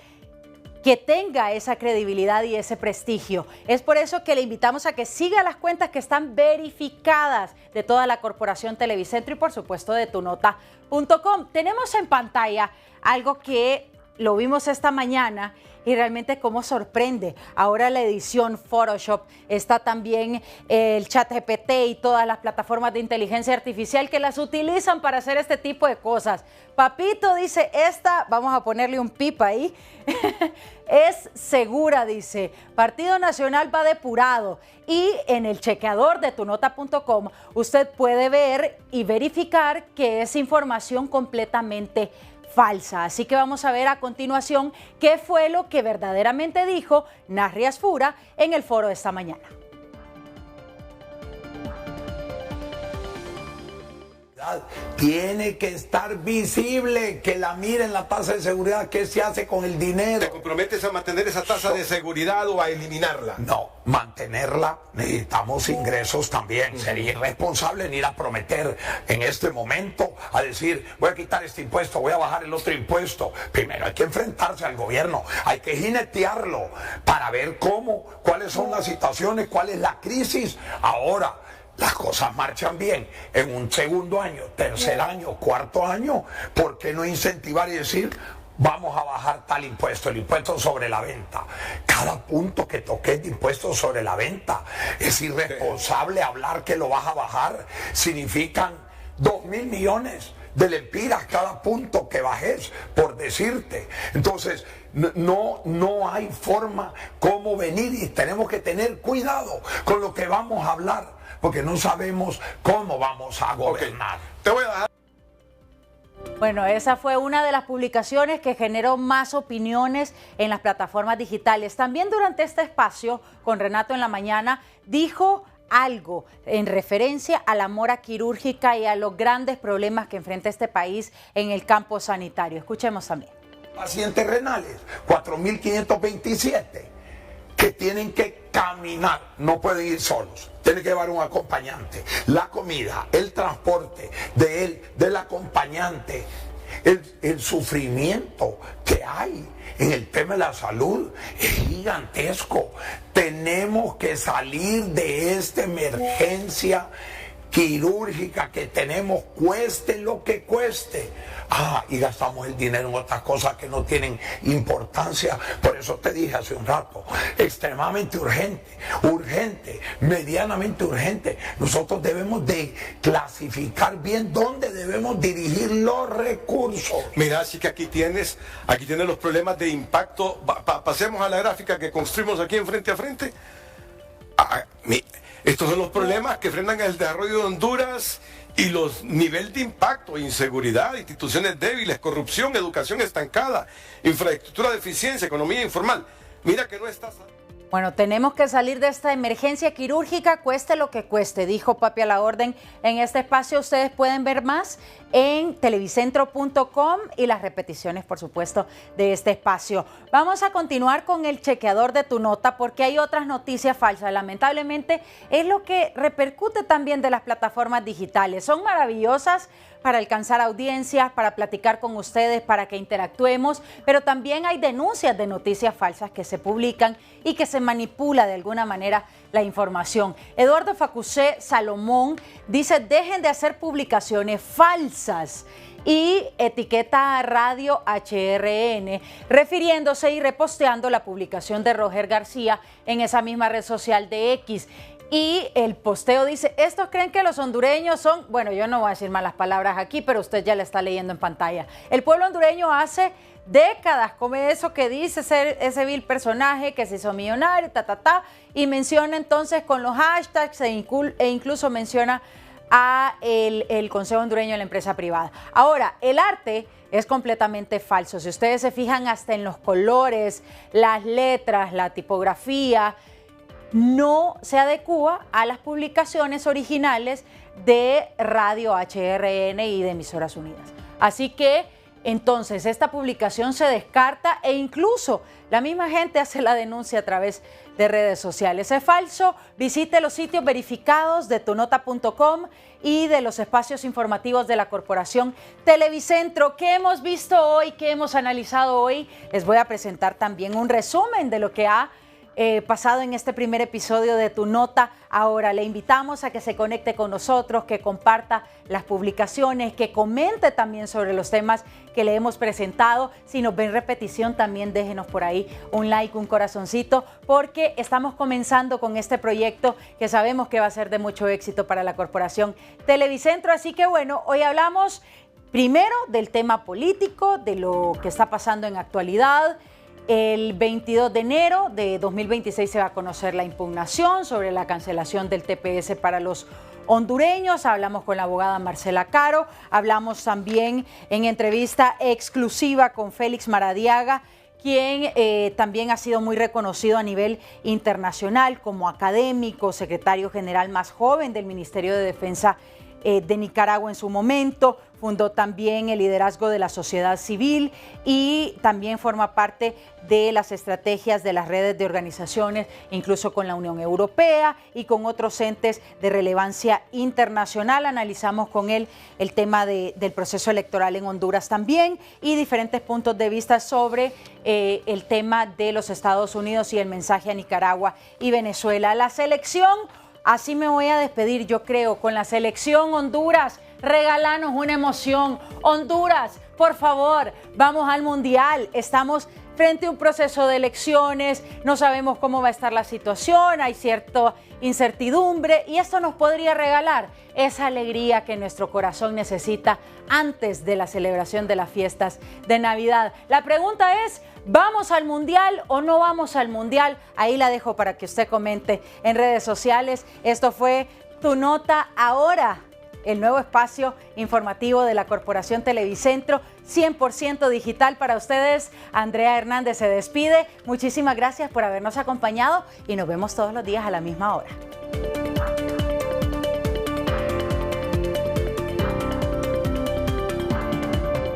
que tenga esa credibilidad y ese prestigio? Es por eso que le invitamos a que siga las cuentas que están verificadas de toda la Corporación Televicentro y por supuesto de tunota.com. Tenemos en pantalla algo que lo vimos esta mañana y realmente cómo sorprende. Ahora la edición Photoshop, está también el ChatGPT y todas las plataformas de inteligencia artificial que las utilizan para hacer este tipo de cosas. Papito dice, vamos a ponerle un pip ahí, es segura, dice. Partido Nacional va depurado. Y en el chequeador de tunota.com usted puede ver y verificar que es información completamente falsa. Así que vamos a ver a continuación qué fue lo que verdaderamente dijo Nasri Asfura en el foro de esta mañana. Tiene que estar visible, que la miren la tasa de seguridad, qué se hace con el dinero. ¿Te comprometes a mantener esa tasa de seguridad o a eliminarla? No, mantenerla, necesitamos ingresos también. Sería irresponsable en ir a prometer en este momento, a decir, voy a quitar este impuesto, voy a bajar el otro impuesto. Primero hay que enfrentarse al gobierno, hay que jinetearlo para ver cuáles son las situaciones, cuál es la crisis. Ahora, las cosas marchan bien en un segundo año, tercer año, cuarto año. ¿Por qué no incentivar y decir, vamos a bajar tal impuesto, el impuesto sobre la venta? Cada punto que toques de impuesto sobre la venta es irresponsable hablar que lo vas a bajar. Significan 2.000 millones de lempiras cada punto que bajes, por decirte. Entonces, no hay forma como venir y tenemos que tener cuidado con lo que vamos a hablar, porque no sabemos cómo vamos a gobernar. Te voy a dejar. Bueno, esa fue una de las publicaciones que generó más opiniones en las plataformas digitales. También durante este espacio, con Renato en la mañana, dijo algo en referencia a la mora quirúrgica y a los grandes problemas que enfrenta este país en el campo sanitario. Escuchemos también. Pacientes renales, 4.527, que tienen que caminar, no pueden ir solos, tienen que llevar un acompañante. La comida, el transporte del acompañante, el sufrimiento que hay en el tema de la salud es gigantesco. Tenemos que salir de esta emergencia quirúrgica que tenemos, cueste lo que cueste. Y gastamos el dinero en otras cosas que no tienen importancia. Por eso te dije hace un rato, extremadamente urgente, medianamente urgente. Nosotros debemos de clasificar bien dónde debemos dirigir los recursos. Mira, así que aquí tienes los problemas de impacto. Pasemos a la gráfica que construimos aquí en frente a frente. Estos son los problemas que frenan el desarrollo de Honduras y los niveles de impacto, inseguridad, instituciones débiles, corrupción, educación estancada, infraestructura de deficiencia, economía informal. Mira que no estás... Bueno, tenemos que salir de esta emergencia quirúrgica, cueste lo que cueste, dijo Papi a la orden en este espacio. Ustedes pueden ver más en televicentro.com y las repeticiones, por supuesto, de este espacio. Vamos a continuar con el chequeador de Tu Nota porque hay otras noticias falsas. Lamentablemente es lo que repercute también de las plataformas digitales. Son maravillosas, para alcanzar audiencias, para platicar con ustedes, para que interactuemos, pero también hay denuncias de noticias falsas que se publican y que se manipula de alguna manera la información. Eduardo Facusé Salomón dice: dejen de hacer publicaciones falsas, y etiqueta a Radio HRN, refiriéndose y reposteando la publicación de Roger García en esa misma red social de X. Y el posteo dice: estos creen que los hondureños son, bueno, yo no voy a decir malas palabras aquí, pero usted ya la está leyendo en pantalla. El pueblo hondureño hace décadas come eso que dice ser ese vil personaje que se hizo millonario, y menciona entonces con los hashtags e incluso menciona a el Consejo Hondureño de la Empresa Privada. Ahora, el arte es completamente falso. Si ustedes se fijan hasta en los colores, las letras, la tipografía, no se adecúa a las publicaciones originales de Radio HRN y de Emisoras Unidas. Así que entonces esta publicación se descarta e incluso la misma gente hace la denuncia a través de redes sociales. Es falso. Visite los sitios verificados de tunota.com y de los espacios informativos de la Corporación Televicentro. ¿Qué hemos visto hoy? ¿Qué hemos analizado hoy? Les voy a presentar también un resumen de lo que ha pasado en este primer episodio de Tu Nota Ahora. Le invitamos a que se conecte con nosotros, que comparta las publicaciones, que comente también sobre los temas que le hemos presentado. Si nos ven repetición, también déjenos por ahí un like, un corazoncito, porque estamos comenzando con este proyecto que sabemos que va a ser de mucho éxito para la Corporación Televicentro. Así que bueno, hoy hablamos primero del tema político, de lo que está pasando en actualidad. El 22 de enero de 2026 se va a conocer la impugnación sobre la cancelación del TPS para los hondureños. Hablamos con la abogada Marcela Caro, hablamos también en entrevista exclusiva con Félix Maradiaga, quien también ha sido muy reconocido a nivel internacional como académico, secretario general más joven del Ministerio de Defensa de Nicaragua en su momento. Fundó también el liderazgo de la sociedad civil y también forma parte de las estrategias de las redes de organizaciones, incluso con la Unión Europea y con otros entes de relevancia internacional. Analizamos con él el tema del proceso electoral en Honduras también y diferentes puntos de vista sobre el tema de los Estados Unidos y el mensaje a Nicaragua y Venezuela. La selección, así me voy a despedir, yo creo, con la selección Honduras. Regálanos una emoción. Honduras, por favor, vamos al Mundial. Estamos frente a un proceso de elecciones, no sabemos cómo va a estar la situación, hay cierta incertidumbre y esto nos podría regalar esa alegría que nuestro corazón necesita antes de la celebración de las fiestas de Navidad. La pregunta es: ¿vamos al Mundial o no vamos al Mundial? Ahí la dejo para que usted comente en redes sociales. Esto fue Tu Nota Ahora, el nuevo espacio informativo de la Corporación Televicentro, 100% digital para ustedes. Andrea Hernández se despide. Muchísimas gracias por habernos acompañado y nos vemos todos los días a la misma hora.